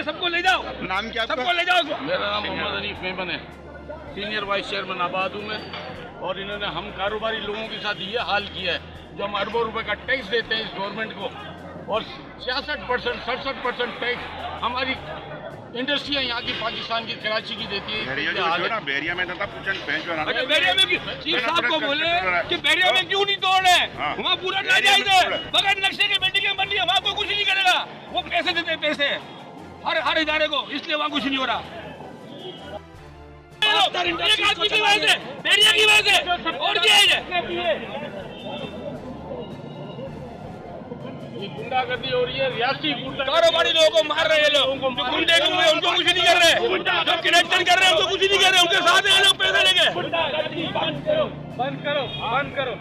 सबको ले जाओ। नाम क्या आपका? सबको ले जाओ। मेरा नाम मोहम्मद हनीफ मेमन है, सीनियर वाइस चेयरमैन आबाद हूँ मैं। और इन्होंने हम कारोबारी लोगों के साथ ये हाल किया है, जो हम अरबों रुपए का टैक्स देते हैं इस गवर्नमेंट को, और 66% 67% टैक्स हमारी इंडस्ट्री है यहाँ की, पाकिस्तान की, कराची की देती है। बैरिया में था बैरिया में चीफ साहब को बोले कि बैरिया में क्यों नहीं तोड़ रहे, वहाँ पूरा नाजायज है, बगैर नक्शे के बिल्डिंग बन रही है, वहाँ कोई कुछ नहीं करेगा। वो पैसे देते हैं, पैसे हर इदारे को, इसलिए वहाँ कुछ नहीं हो रहा। एक आदमी की वजह से, बैरिया की वजह से और क्या है? गुंडागर्दी हो रही है, रियासती कारोबारी लोगों को मार रहे हैं लोग, जो गुंडे हुए उनको कुछ नहीं कर रहे, जो किडनैपिंग कर रहे हैं उनको कुछ नहीं कर रहे, उनके साथ हैं लोग पैसे लेके। बंद करो, बंद करो।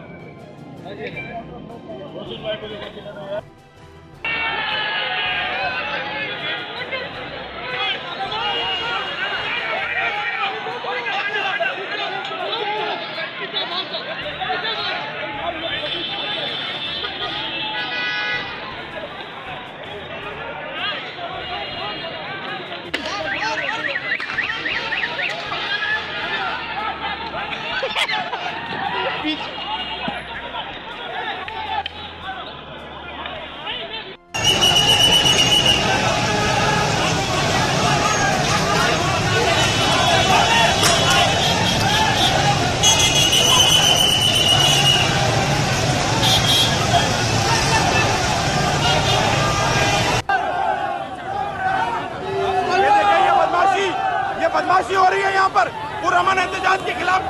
बदमाशी हो रही है यहाँ पर, पुरअमन एहतजाज के खिलाफ,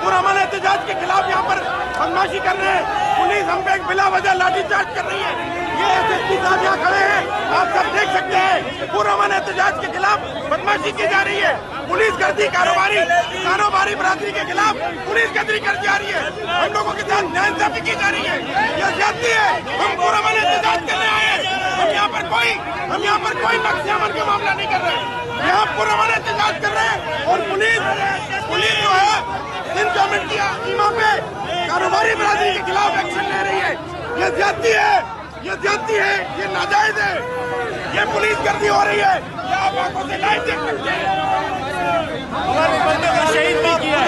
पुरअमन एहतजाज के खिलाफ यहाँ पर बदमाशी कर रहे हैं। पुलिस हम पे बिला वजह लाठीचार्ज कर रही है। ये एसएसपी साहब यहाँ खड़े हैं, आप सब देख सकते हैं। पुरअमन एहतजाज के खिलाफ बदमाशी की जा रही है। पुलिस गर्दी कारोबारी बरादरी के खिलाफ पुलिस गर्दी कर जा रही है। हम लोगों के साथ नाइंसाफी की जा रही है, ये ज्यादती है। हम पुरअमन एहतजाज करने आए हैं। हम यहाँ पर कोई नक्शे अमल का मामला नहीं कर रहे, यहाँ पुरअमन एहतजाज कर रहे हैं। और पुलिस जो है सिंध गवर्नमेंट की ईमा पे कारोबारी बरादरी के खिलाफ एक्शन ले रही है। ये ज्यादती है, ये नाजायज है, ये पुलिस गर्दी हो रही है। ये आप आंखों से लाइव देख सकते हैं। हमारे बंदे को शहीद भी किया है।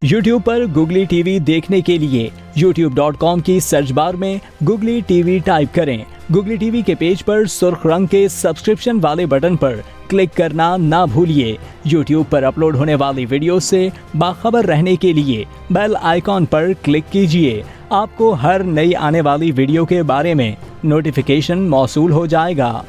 YouTube पर Googly TV देखने के लिए youtube.com की सर्च बार में Googly TV टाइप करें। Googly TV के पेज पर सुर्ख रंग के सब्सक्रिप्शन वाले बटन पर क्लिक करना ना भूलिए। YouTube पर अपलोड होने वाली वीडियो से बाखबर रहने के लिए बेल आइकॉन पर क्लिक कीजिए। आपको हर नई आने वाली वीडियो के बारे में नोटिफिकेशन मौसूल हो जाएगा।